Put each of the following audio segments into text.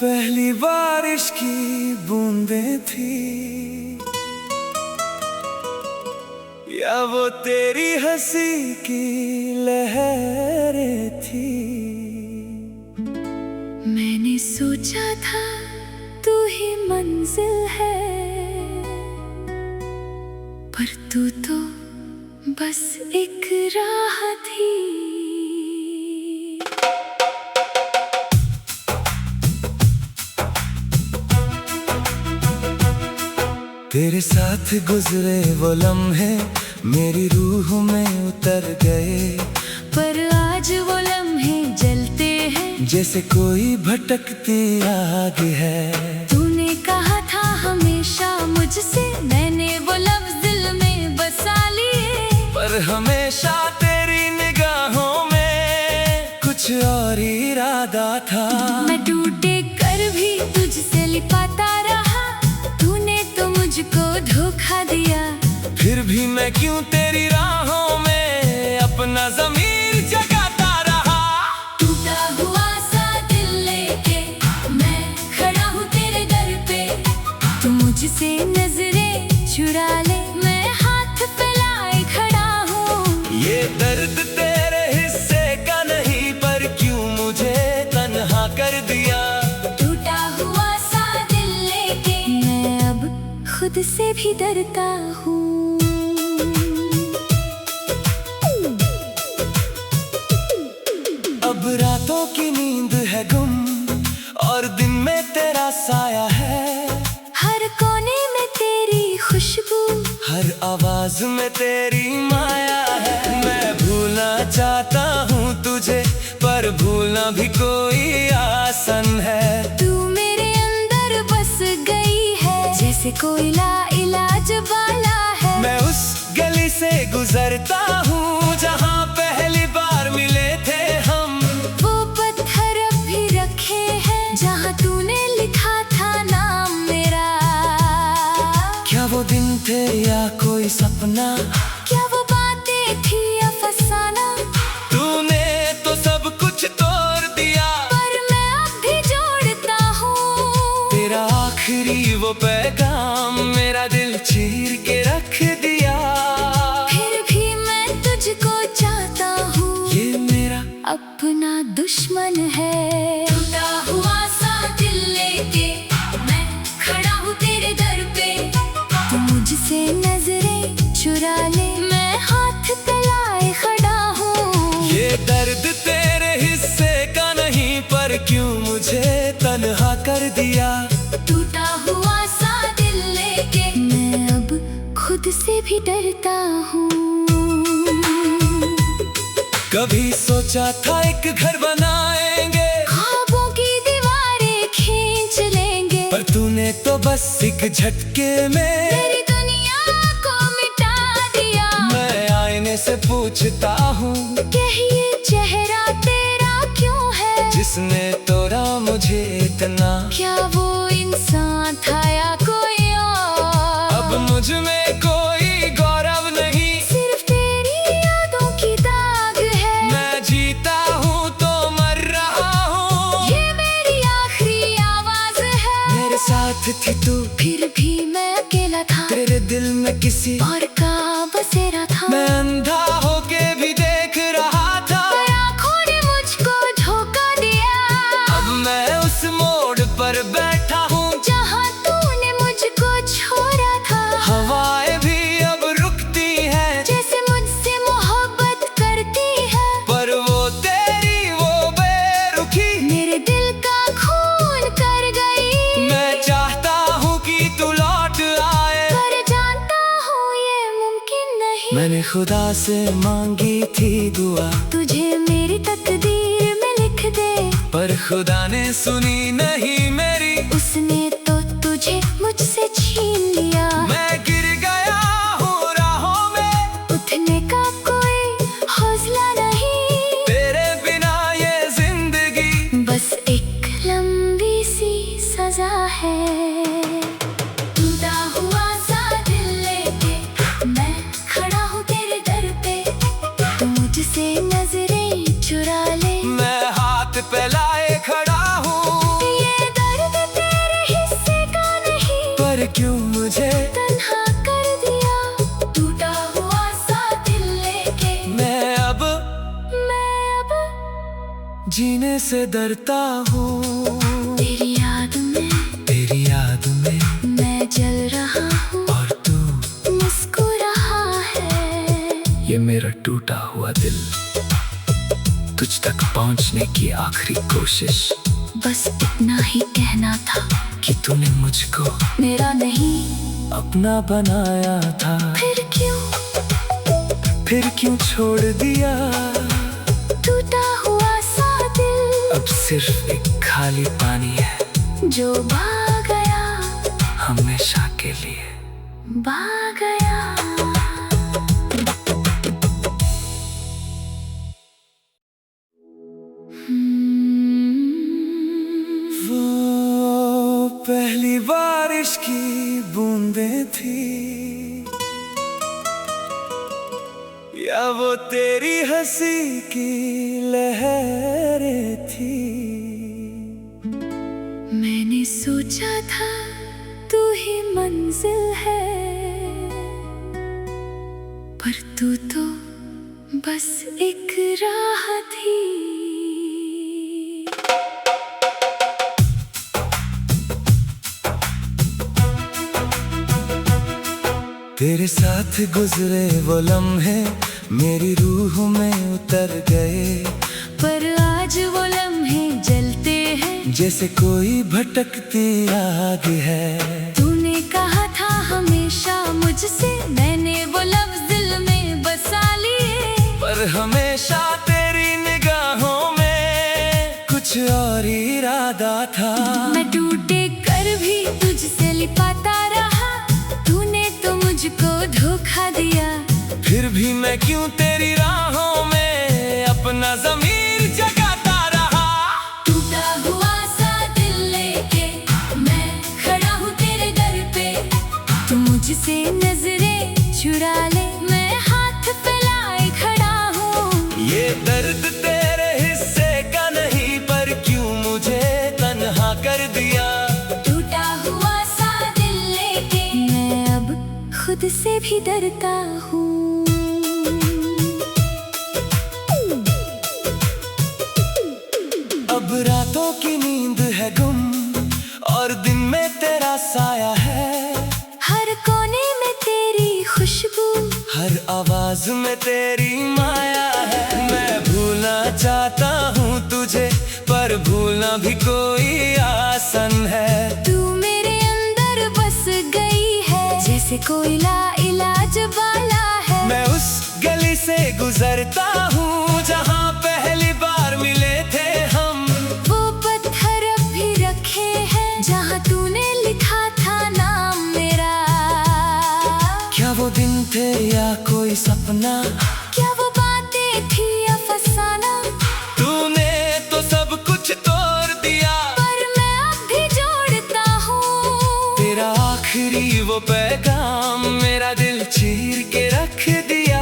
पहली बारिश की बूंदें थी, या वो तेरी हंसी की लहरें थी। मैंने सोचा था तू ही मंजिल है, पर तू तो बस एक राह थी। तेरे साथ गुजरे वो लम्हे मेरी रूह में उतर गए, पर आज वो लम्हे जलते हैं जैसे कोई भटकती आग है। तूने कहा था हमेशा मुझसे, मैंने वो लफ्ज़ दिल में बसा लिए, पर हमेशा तेरी निगाहों में कुछ और इरादा था। मैं टूटे कर भी तुझसे लिपाता रहा, तूने तो मुझको धोखा दिया। फिर भी मैं क्यों तेरी राहों में अपना ज़मीर जगाता रहा। टूटा हुआ सा दिल लेके मैं खड़ा हूँ तेरे दर पे, तू मुझसे नजरें चुरा ले, मैं हाथ फैलाए खड़ा हूँ। ये दर्द तेरे हिस्से का नहीं, पर क्यों मुझे तन्हा कर दिया। टूटा हुआ सा दिल लेके मैं अब खुद से भी डरता हूँ। अब रातों की नींद है गुम और दिन में तेरा साया है, हर कोने में तेरी खुशबू, हर आवाज में तेरी माया है। मैं भूलना चाहता हूँ तुझे, पर भूलना भी कोई आसान है। तू मेरे अंदर बस गई है जैसे कोई लाइलाज वाला है। मैं उस गली से गुजरता हूँ जहाँ पहली बार मिले थे हम, वो पत्थर अब भी रखे हैं जहाँ तूने लिखा था नाम मेरा। क्या वो दिन थे या कोई सपना, क्या वो बातें थी या फसाना, तूने तो सब कुछ तोड़ दिया, पर मैं अब भी जोड़ता हूँ। तेरा आखिरी वो पैगाम मेरा दिल चीर के रख दिया। फिर भी मैं तुझको चाहता हूँ, ये मेरा अपना दुश्मन है। टूटा हुआ सा दिल लेके मैं खड़ा हूँ तेरे दर पे, तू मुझसे नजरें चुरा ले, मैं हाथ फैलाए खड़ा हूँ। ये दर्द तेरे हिस्से का नहीं, पर क्यों मुझे तन्हा कर दिया। टूटा हुआ सा दिल लेके मैं अब खुद से भी डरता हूँ। कभी सोचा था एक घर बनाएंगे, ख्वाबों की दीवारें खींच लेंगे, पर तूने तो बस एक झटके में तेरी दुनिया को मिटा दिया। मैं आईने से पूछता हूँ, कहिए चेहरा तेरा क्यों है, जिसने तोड़ा मुझे इतना। क्या वो इंसान था या कोई और। अब मुझ में कोई गौरव नहीं, सिर्फ तेरी यादों की दाग है। मैं जीता हूँ तो मर रहा हूँ, ये मेरी आखिरी आवाज है। मेरे साथ थी तू, फिर भी मैं अकेला था, तेरे दिल में किसी और का बसेरा था। मैं अंधा होके भी देख रहा था, पर आँखों ने मुझको धोखा दिया। अब मैं उस मोड़ पर बैठा हूँ जहाँ तूने मुझको छोड़ा था। हवाएं भी अब रुकती हैं, जैसे मुझसे मोहब्बत करती है, पर वो तेरी वो बेरुखी मेरे दिल का खून कर गई। मैं चाहता हूँ कि तू लौट आए, पर जानता हूँ ये मुमकिन नहीं। मैंने खुदा से मांगी थी दुआ, तुझे मेरी तकदीर में लिख दे, पर खुदा ने सुनी नहीं मेरी। उसने तो तुझे मुझसे छीन लिया। मैं गिर गया हूँ राहों में, उठने का कोई हौसला नहीं, तेरे बिना ये जिंदगी बस एक लंबी सी सजा है। टूटा हुआ सा दिल लेके मैं खड़ा हूँ तेरे दर पे, तू मुझसे नजरें चुरा ले, मैं हाथ फैलाए खड़ा हूँ। ये दर्द जीने से डरता हूँ। तेरी याद में मैं जल रहा हूँ और तू मुस्कुरा है। ये मेरा टूटा हुआ दिल, तुझ तक पहुंचने की आखिरी कोशिश। बस इतना ही कहना था कि तूने मुझको मेरा नहीं अपना बनाया था। फिर क्यों छोड़ दिया टूटा हुआ सा दिल। अब सिर्फ एक खाली पानी है जो बह गया हमेशा के लिए। बह गया। वो पहली बारिश की बूंदें थी, या वो तेरी हंसी की लहरें थी। मैंने सोचा था तू ही मंजिल है, पर तू तो बस एक राह थी। तेरे साथ गुजरे वो लम्हे मेरी रूह में उतर गए, पर आज वो लम्हे जलते हैं जैसे कोई भटकती आग है। तूने कहा था हमेशा मुझसे, मैंने वो लफ्ज़ दिल में बसा लिए। पर हमेशा तेरी निगाहों में कुछ और इरादा था। मैं टूटे कर भी तुझसे लिपाता रहा, तूने तो मुझको धोखा दिया। फिर भी मैं क्यों तेरी राहों में अपना ज़मीर जगाता रहा। टूटा हुआ सा दिल लेके मैं खड़ा हूँ तेरे दर पे, तू मुझसे नजरें चुरा ले, मैं हाथ फैलाए खड़ा हूँ। ये दर्द तेरे हिस्से का नहीं, पर क्यों मुझे तन्हा कर दिया। टूटा हुआ सा दिल लेके मैं अब खुद से भी डरता हूँ। अब रातों की नींद है गुम और दिन में तेरा साया है। हर कोने में तेरी खुशबू, हर आवाज में तेरी माया है। मैं भूलना चाहता हूँ तुझे, पर भूलना भी कोई आसान है। तू मेरे अंदर बस गई है जैसे कोई लाइलाज वाला है। मैं उस गली से गुजरता हूँ जहाँ पहली बार मिले थे हम। वो पत्थर अब भी रखे हैं जहाँ तूने लिखा था नाम मेरा। क्या वो दिन थे या कोई सपना, क्या वो बातें थी या फसाना। तूने तो सब कुछ तोड़ दिया, पर मैं अब भी जोड़ता हूँ। तेरा आखिरी वो पैगाम मेरा दिल चीर के रख दिया।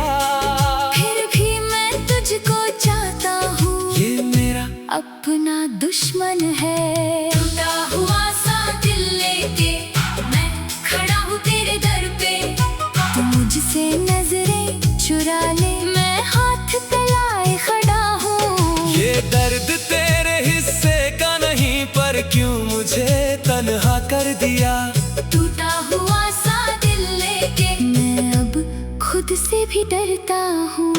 फिर भी मैं तुझको चाहता हूँ, ये मेरा अपना दुश्मन है। टूटा हुआ सा दिल लेके मैं खड़ा हूँ तेरे दर पे, तू मुझसे नजरें चुरा ले, मैं हाथ फैलाए खड़ा हूँ। ये दर्द तेरे हिस्से का नहीं, पर क्यों मुझे तन्हा कर दिया। टूटा हुआ सा दिल लेके मैं अब खुद से भी डरता हूँ।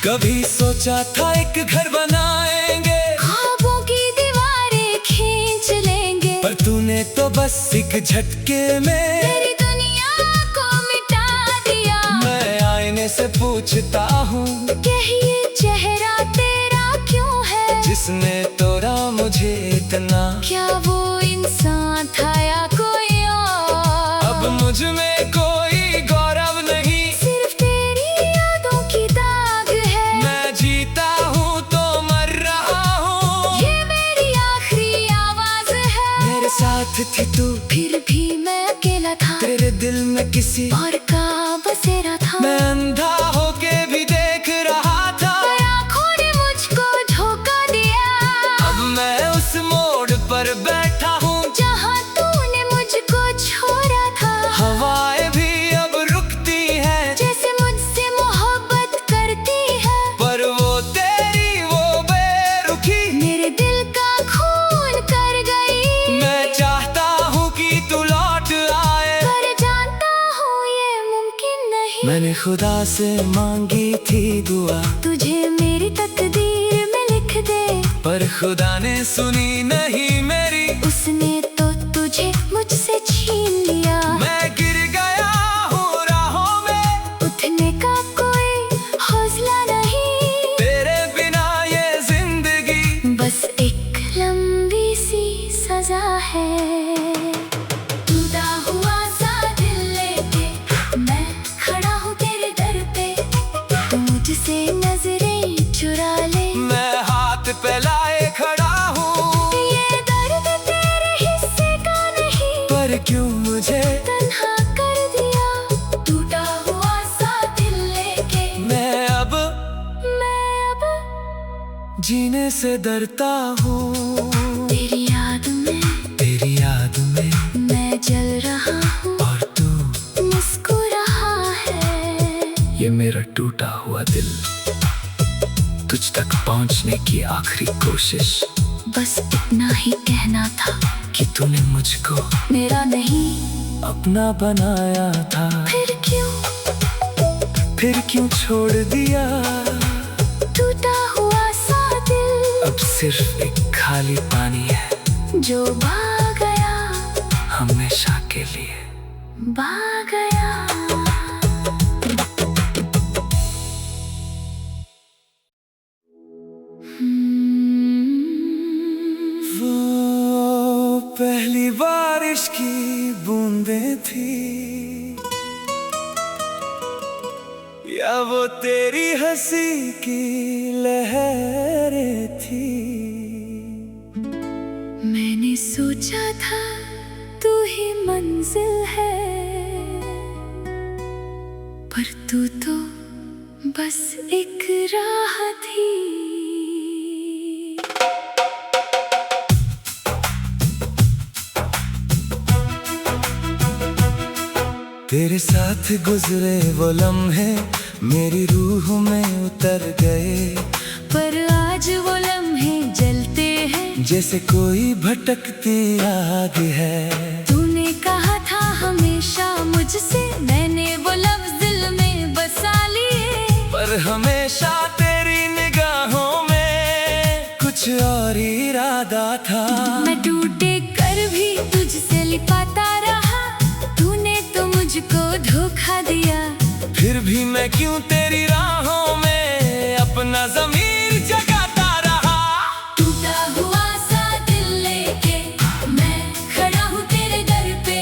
कभी सोचा था एक घर बनाएंगे, ख्वाबों की दीवारें खींच लेंगे, पर तूने तो बस एक झटके में तेरी दुनिया को मिटा दिया। मैं आईने से पूछता हूँ, ये चेहरा तेरा क्यों है, जिसने तोड़ा मुझे इतना। क्या वो इंसान था या कोई और। अब मुझ में कोई गौरव नहीं, सिर्फ तेरी यादों की दाग है। मैं जीता हूँ तो मर रहा हूँ। ये मेरी आखिरी आवाज है। मेरे साथ थी तू, फिर भी मैं अकेला था, तेरे दिल में किसी और का बसेरा था। मैं अंधा होके भी देख रहा था, पर आँखों ने मुझको धोखा दिया। अब मैं उस मोड़ पर बैठा हूँ जहाँ तूने मुझको छोड़ा था। हवाएं भी अब रुकती हैं जैसे मुझसे मोहब्बत करती है, पर वो खुदा से मांगी थी दुआ, तुझे मेरी तकदीर में लिख दे। पर खुदा ने सुनी नहीं मेरी, उसने तो तुझे मुझसे छीन लिया। मैं गिर गया हूँ राहों में, उठने का कोई हौसला नहीं। तेरे बिना ये जिंदगी बस एक लंबी सी सजा है। टूटा हुआ सा दिल लेके मैं खड़ा हूँ तेरे दर पे, तू मुझसे नजरें चुरा ले। मैं हाथ फैलाए खड़ा हूँ, ये दर्द तेरे हिस्से का नहीं, पर क्यों मुझे तन्हा कर दिया। टूटा हुआ सा दिल लेके मैं अब जीने से डरता हूँ। तेरी याद में मैं जल रहा हूँ और तू मुस्कुरा है। ये मेरा टूटा हुआ दिल, तुझ तक पहुंचने की आखिरी कोशिश। बस इतना ही कहना था कि तूने मुझको मेरा नहीं अपना बनाया था, फिर क्यों छोड़ दिया। टूटा हुआ सा दिल अब सिर्फ एक खाली पानी है, जो बह गया हमेशा के लिए बह गया। वो पहली बारिश की बूंदें थी, या वो तेरी हंसी की लहरें थी। मैंने सोचा था तू ही मंजिल है, पर तू तो बस एक राह थी। तेरे साथ गुजरे वो लम्हे मेरी रूह में उतर गए, पर आज वो लम्हे जलते हैं जैसे कोई भटकती आग है। तूने कहा था हमेशा मुझसे, मैंने वो लफ्ज़ दिल में बसा लिए, पर हमेशा तेरी निगाहों में कुछ और इरादा था। मैं टूटे कर भी तुझसे लिपाता रहा, तूने तो मुझको धोखा दिया। फिर भी मैं क्यों तेरी राहों में अपना ज़मीर जगाता रहा। टूटा हुआ सा दिल लेके मैं खड़ा हूँ तेरे दर पे,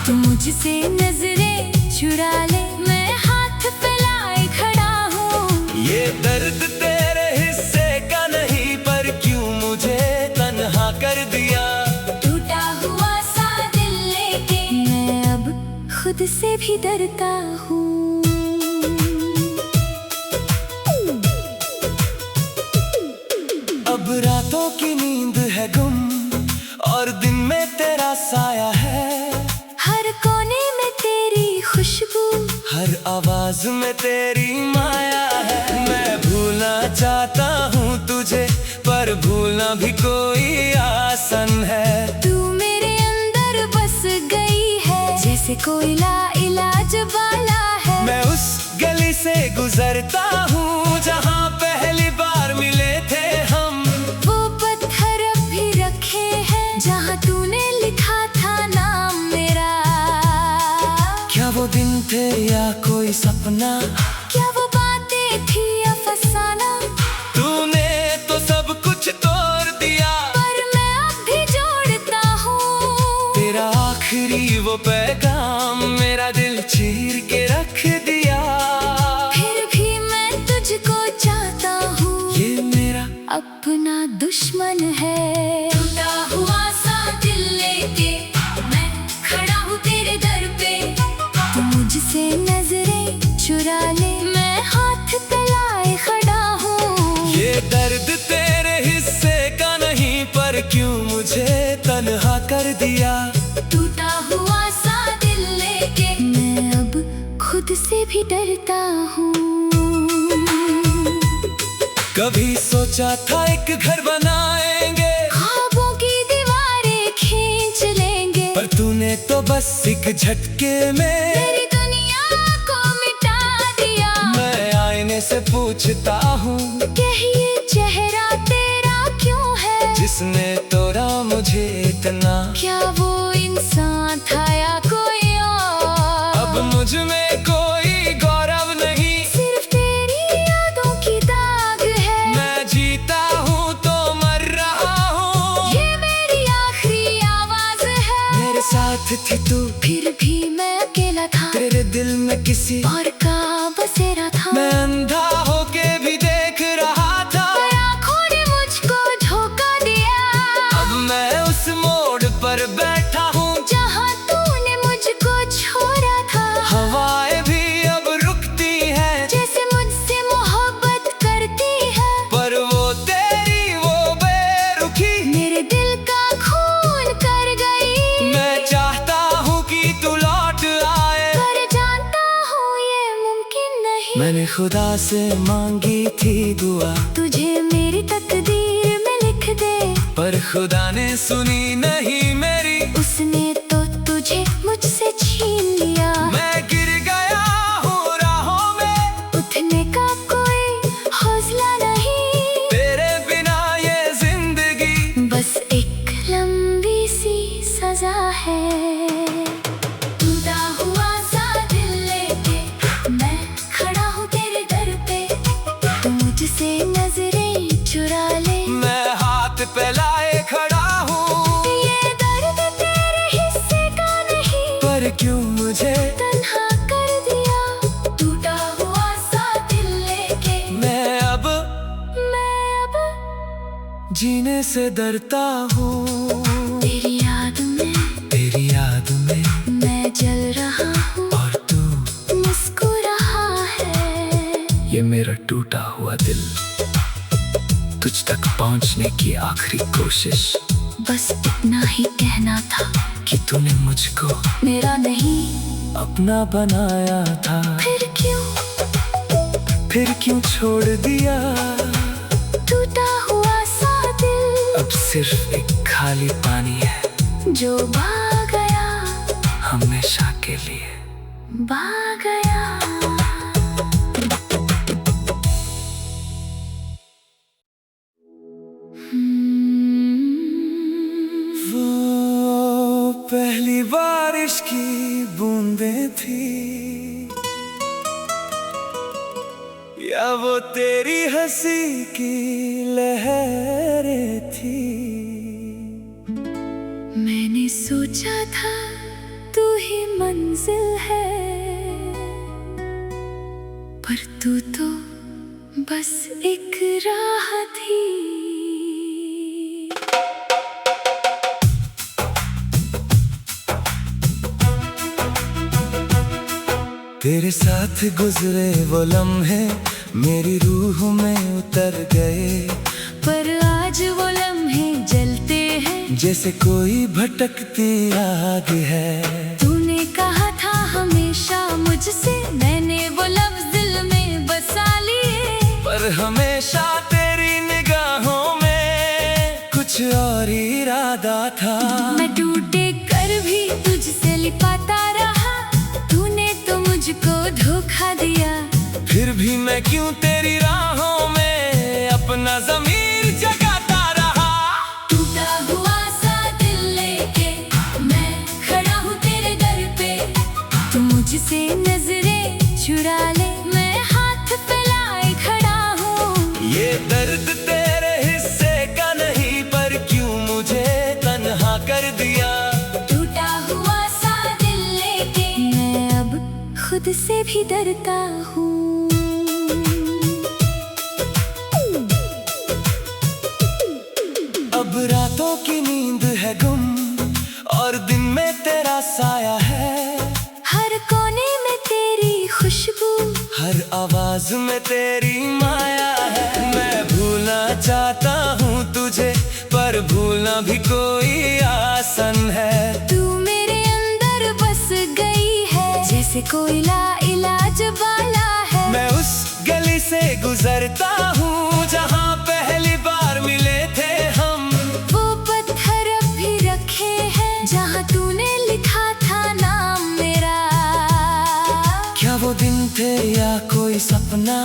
तू मुझसे नजरें चुरा ले। मैं हाथ फैलाए खड़ा हूँ, ये दर्द तेरे हिस्से का नहीं, पर क्यों मुझे तन्हा कर दिया। टूटा हुआ सा दिल लेके मैं अब खुद से भी डरता हूँ। अब रातों की नींद है गुम और दिन में तेरा साया है, हर कोने में तेरी खुशबू, हर आवाज में तेरी माया है। मैं भूलना चाहता हूँ तुझे, पर भूलना भी कोई आसान है। तू मेरे अंदर बस गई है जैसे कोई लाइलाज वाला है। मैं उस गली से गुजरता हूँ जहाँ पहली बार मिले थे हम, वो पत्थर अब भी रखे हैं जहाँ तूने लिखा था नाम मेरा। क्या वो दिन थे या कोई सपना, क्या वो बातें थी अफसाना, तूने तो सब कुछ तोड़ दिया। पर मैं अब भी जोड़ता हूँ तेरा आखिरी वो पैगाम मेरा दिल चीर के रख दिया। फिर भी मैं तुझको चाहता हूँ, ये मेरा अपना दुश्मन है। टूटा हुआ सा दिल लेके मैं खड़ा हूँ तेरे दर पे, तू मुझसे नजरें चुरा ले। मैं हाथ फैलाए खड़ा हूँ, ये दर्द तेरे हिस्से का नहीं, पर क्यों मुझे तन्हा कर दिया। टूटा हुआ सा दिल लेके मैं अब खुद से भी डरता हूँ। कभी सोचा था एक घर बनाएंगे, ख्वाबों की दीवारें खींच लेंगे, पर तूने तो बस एक झटके में मेरी दुनिया को मिटा से पूछता हूँ कि ये चेहरा तेरा क्यों है? जिसने तोड़ा मुझे इतना, क्या वो इंसान था या कोई और? अब मुझ में कोई गौरव नहीं, सिर्फ तेरी यादों की दाग है। मैं जीता हूँ तो मर रहा हूँ, ये मेरी आखिरी आवाज है। मेरे साथ थी तू, फिर भी मैं अकेला था, तेरे दिल में किसी और का बसेरा था। मैं अंधा होके भी देख रहा था, पर आँखों ने मुझको धोखा दिया। अब मैं उस मोड़ पर बैठा हूँ जहाँ तूने मुझको छोड़ा था। हवाएं भी अब रुकती हैं, जैसे मुझसे मोहब्बत करती है, पर वो तेरी वो बेरुखी मेरे दिल का खून कर गई। मैं चाहता हूँ कि तू लौट आए, पर जानता हूँ ये मुमकिन नहीं। मैंने खुदा से मांगी थी दुआ, तुझे मेरी तकदीर में लिख दे, पर खुदा ने सुनी नहीं मेरी, उसने तो तुझे मुझसे छीन लिया। मैं गिर गया हूँ राहों में, उठने का कोई हौसला नहीं, तेरे बिना ये जिंदगी बस एक लंबी सी सजा है। टूटा हुआ सा दिल लेके मैं खड़ा हूँ तेरे दर पे, तू मुझसे नजरें चुरा ले। मैं हाथ फैलाए खड़ा हूँ, ये दर्द तेरे हिस्से का नहीं, पर क्यों मुझे तन्हा कर दिया। टूटा हुआ सा दिल लेके मैं अब जीने से डरता हूँ, तेरी याद में मैं जल रहा हूँ, और तू मुस्कुरा है। ये मेरा टूटा हुआ दिल, तुझ तक पहुंचने की आखिरी कोशिश, बस इतना ही कहना था कि तूने मुझको मेरा नहीं। अपना बनाया था, फिर क्यों छोड़ दिया। टूटा हुआ सा दिल अब सिर्फ एक खाली पानी है, जो भाग गया, हमेशा के लिए भाग गया। वो पहली बारिश की बूंदें थी, या वो तेरी हंसी की लहरें थी। मैंने सोचा था तू ही मंजिल है, पर तू तो बस एक राह थी। तेरे साथ गुजरे वो लम्हे मेरी रूह में उतर गए, पर आज वो लम्हे जलते हैं जैसे कोई भटकती आग है। तूने कहा था हमेशा मुझसे, मैंने वो लफ्ज़ दिल में बसा लिए, पर हमेशा तेरी निगाहों में कुछ और इरादा था। मैं टूटे कर भी तुझसे लिपाता रहा, तूने तो मुझको धोखा दिया। फिर भी मैं क्यों तेरी राहों में अपना ज़मीर जगाता रहा। टूटा हुआ सा दिल लेके मैं खड़ा हूँ तेरे दर पे, तू मुझसे नजरें चुरा ले, मैं हाथ फैलाए खड़ा हूँ। ये दर्द तेरे हिस्से का नहीं, पर क्यों मुझे तन्हा कर दिया। टूटा हुआ सा दिल लेके मैं अब खुद से भी डरता हूँ। अब रातों की नींद है गुम, और दिन में तेरा साया है। हर कोने में तेरी खुशबू, हर आवाज में तेरी माया है। मैं भूलना चाहता हूँ तुझे, पर भूलना भी कोई आसान है। तू मेरे अंदर बस गई है, जैसे कोई लाइलाज वाला है। मैं उस गली से गुजरता हूँ जहाँ पहली बार मिले थे हम। वो पत्थर अब भी रखे हैं जहाँ तूने लिखा था नाम मेरा। क्या वो दिन थे या कोई सपना,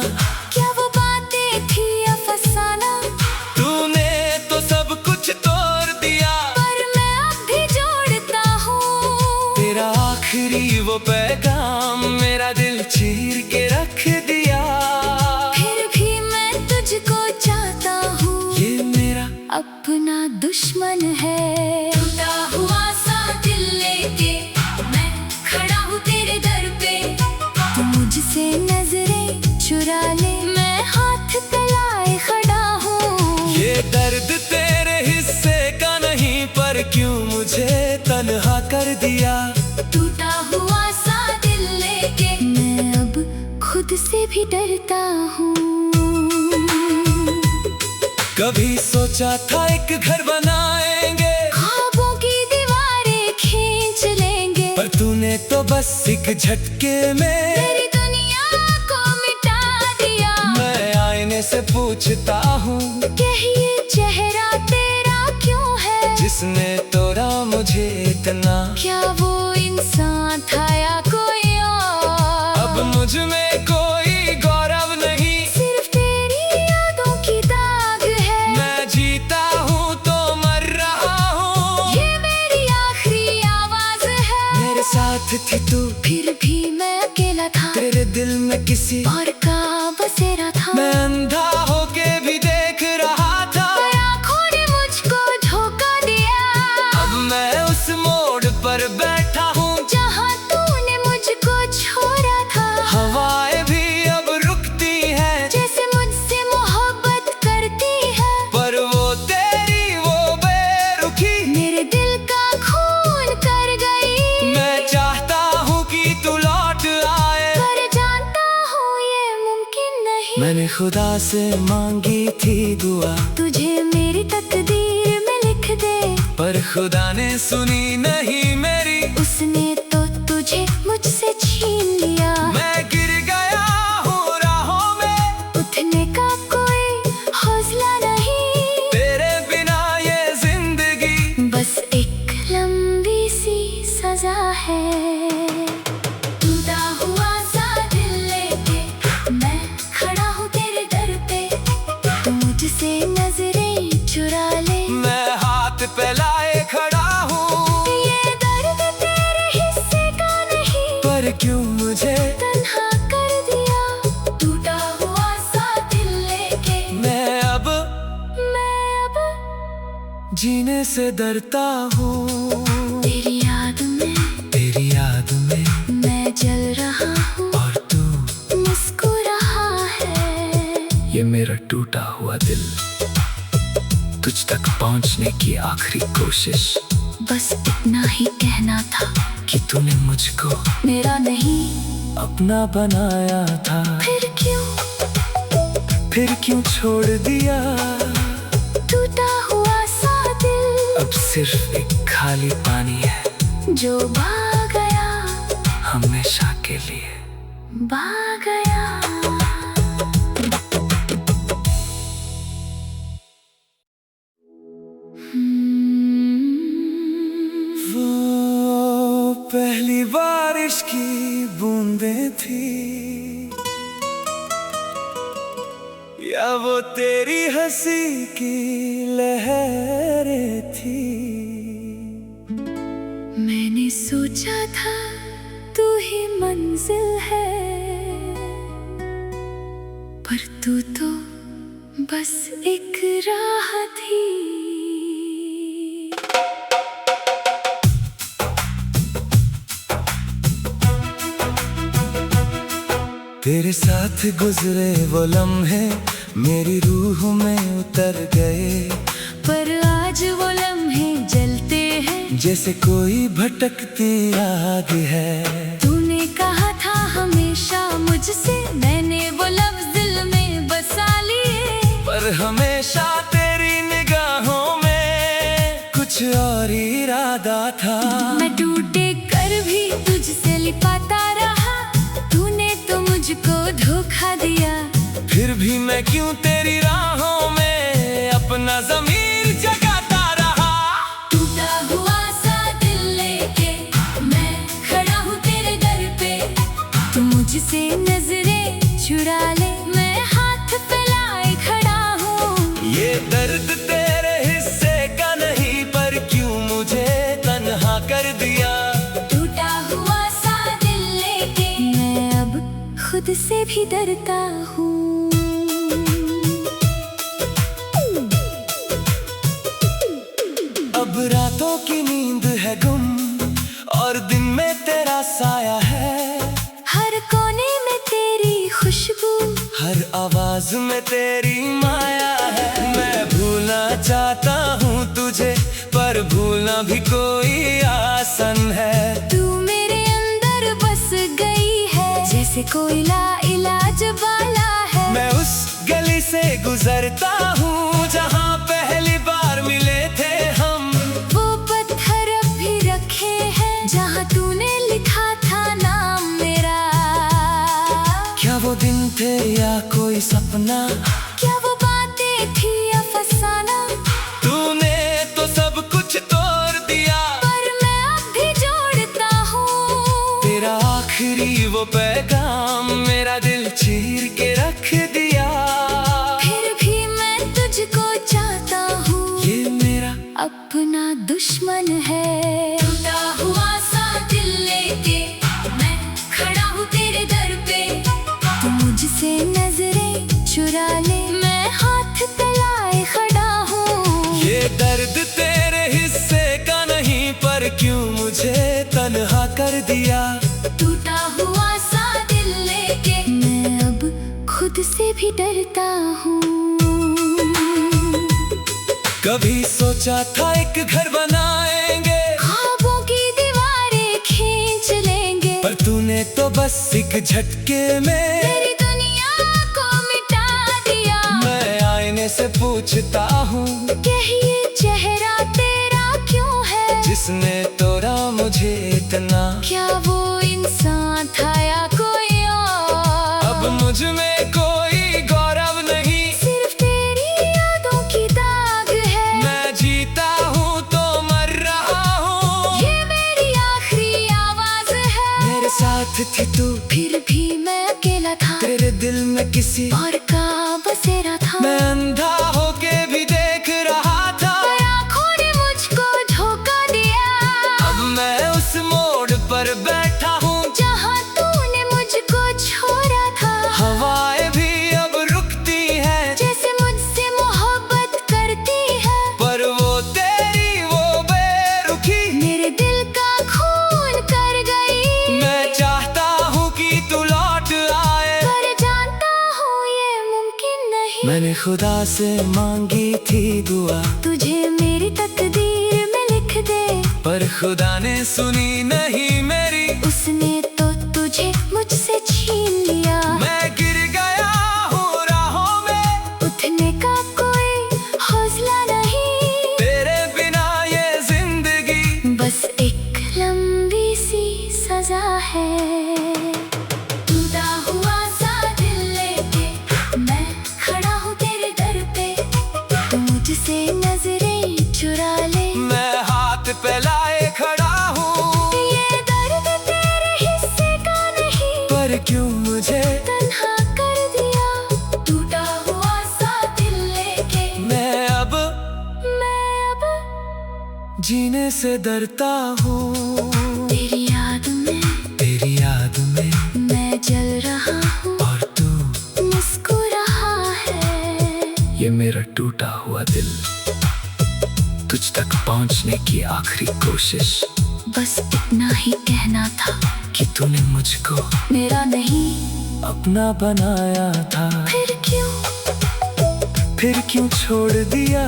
कर दिया। टूटा हुआ सा दिल लेके मैं अब खुद से भी डरता हूँ। कभी सोचा था एक घर बनाएंगे, ख्वाबों की दीवारें खींच लेंगे, पर तूने तो बस एक झटके में तेरी दुनिया को मिटा दिया। मैं आईने से पूछता हूँ, कहिए चेहरा तेरा क्यों है, जिसने तोड़ा मुझे इतना? क्या वो इंसान था या कोई और? अब मुझ में कोई गौरव नहीं, सिर्फ तेरी यादों की दाग है। मैं जीता हूँ तो मर रहा हूँ, ये मेरी आखिरी आवाज है। मेरे साथ थी तू, फिर भी मैं अकेला था, तेरे दिल में किसी और का बसेरा था। मैं अंधा होके भी देख रहा था, पर आँखों ने मुझको धोखा दिया। अब मैं उस मोड़ पर बैठा हूँ जहाँ तूने मुझको छोड़ा था। हवाएं भी अब रुकती हैं, जैसे मुझसे मोहब्बत करती है, पर वो तेरी वो बेरुखी मेरे दिल का खून कर गई। मैं चाहता हूँ कि तू लौट आए, पर जानता हूँ ये मुमकिन नहीं। मैंने खुदा से मांगी थी दुआ, तुझे मेरी तकदीर में लिख दे, पर खुदा ने सुनी नहीं मेरी। उसने तो तुझे मुझसे छीन लिया। मैं गिर गया हूँ राहों में, उठने का कोई हौसला नहीं, तेरे बिना ये जिंदगी बस एक लंबी सी सजा है। टूटा हुआ सा दिल लेके मैं खड़ा हूँ तेरे दर पे, तू मुझसे नजरें चुरा ले। मैं हाथ फैलाए खड़ा हूँ, ये दर्द तेरे हिस्से का नहीं, पर क्यों मुझे तन्हा कर दिया। टूटा हुआ सा दिल लेके मैं अब जीने से डरता हूँ। तेरी याद में मैं जल रहा हूँ, और तू मुस्कुरा है। ये मेरा टूटा हुआ दिल, तुझ तक पहुंचने की आखिरी कोशिश, बस इतना ही कहना था कि तूने मुझको मेरा नहीं। अपना बनाया था, फिर क्यों छोड़ दिया? टूटा हुआ सा दिल अब सिर्फ एक खाली पानी है, जो भाग गया, हमेशा के लिए भाग गया। वो पहली बारिश की बूंदें थी, या वो तेरी हंसी की लहरें थी। मैंने सोचा था तू ही मंजिल है, पर तू तो बस एक राह थी। तेरे साथ गुजरे वो लम्हे मेरी रूह में उतर गए, पर आज वो लम्हे जलते हैं जैसे कोई भटकती आग है। तूने कहा था हमेशा मुझसे, मैंने वो लफ्ज़ दिल में बसा लिए, पर हमेशा तेरी निगाहों में कुछ और इरादा था। मैं टूटे कर भी तुझसे लिपाता रहा, तूने तो मुझको धोखा दिया। फिर भी मैं क्यों तेरी राहों में अपना ज़मीर जगाता रहा। टूटा हुआ सा दिल लेके मैं खड़ा हूँ तेरे दर पे, तू मुझसे नजरें चुरा ले, मैं हाथ फैलाए खड़ा हूँ। ये दर्द तेरे हिस्से का नहीं, पर क्यों मुझे तन्हा कर दिया। टूटा हुआ सा दिल लेके मैं अब खुद से भी डरता हूँ। अब रातों की नींद है गुम, और दिन में तेरा साया है। हर कोने में तेरी खुशबू, हर आवाज में तेरी माया है। मैं भूलना चाहता हूँ तुझे, पर पर भूलना भी कोई आसन है। तू मेरे अंदर बस गई है, जैसे कोई लाइलाज वाला है। मैं उस गली से गुजरता हूँ जहाँ पहली बार मिले थे हम। वो पत्थर अब भी रखे हैं जहाँ तूने लिखा था नाम मेरा। क्या वो दिन थे या कोई सपना, क्या वो बातें थी या फसाना? तूने तो सब कुछ तोड़ दिया, पर मैं अब भी जोड़ता हूँ। तेरा आखिरी वो पैगाम मेरा दिल चीर के रख दिया। फिर भी मैं तुझको चाहता हूँ, ये मेरा अपना दुश्मन है। टूटा हुआ सा दिल लेके मैं खड़ा हूँ तेरे दर पे। तू मुझसे नजरें चुरा ले, मैं हाथ फैलाए खड़ा हूँ। ये दर्द तेरे हिस्से का नहीं, पर क्यों मुझे तन्हा कर दिया। टूटा हुआ सा दिल लेके मैं अब खुद से भी डरता हूँ। कभी सोचा था एक घर बनाएंगे, ख्वाबों की दीवारें खींच लेंगे, पर तूने तो बस एक झटके में तेरी दुनिया को मिटा दिया। मैं आईने से पूछता हूँ, ये चेहरा तेरा क्यों है? जिसने तोड़ा मुझे इतना, क्या वो इंसान था या कोई और? अब मुझ में कोई गौरव नहीं, सिर्फ तेरी यादों की दाग है। मैं जीता हूँ तो मर रहा हूँ। ये मेरी आखिरी आवाज है। मेरे साथ थी तू, फिर भी मैं अकेला था, तेरे दिल में किसी और का बसेरा था। मैं अंधा होके भी देख रहा था, पर आँखों ने मुझको धोखा दिया। अब मैं उस मोड़ पर बैठा हूँ जहाँ तूने मुझको छोड़ा था। हवाएं भी अब रुकती है, जैसे मुझसे मोहब्बत करती है, पर वो तेरी वो बेरुखी मेरे दिल का खून कर गई। मैं चाहता हूँ कि तू लौट आए, पर जानता हूँ ये मुमकिन नहीं। मैंने खुदा से मांगी थी दुआ, तुझे मेरी तकदीर में लिख दे, पर खुदा ने सुनी नहीं मेरी। उसने तो तुझे मुझसे छीन लिया। मैं गिर गया हूँ राहों में, उठने का कोई हौसला नहीं। तेरे बिना ये जिंदगी बस एक लंबी सी सजा है। टूटा हुआ सा दिल लेके मैं खड़ा हूँ तेरे दर पे। तू मुझसे नजरें चुरा ले, मैं हाथ फैलाए खड़ा हूँ। ये दर्द तेरे हिस्से का नहीं, पर क्यों मुझे तन्हा कर दिया। टूटा हुआ सा दिल लेके मैं अब जीने से डरता हूँ। तेरी याद में मैं जल रहा हूँ, और तू मुस्कुरा है। ये मेरा टूटा हुआ दिल, तुझ तक पहुँचने की आखिरी कोशिश। बस इतना ही कहना था कि तूने मुझको मेरा नहीं अपना बनाया था, फिर क्यों छोड़ दिया।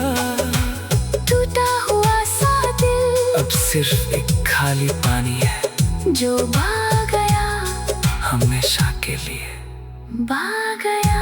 टूटा हुआ सा दिल अब सिर्फ एक खाली पानी है, जो बह गया हमेशा के लिए बह गया।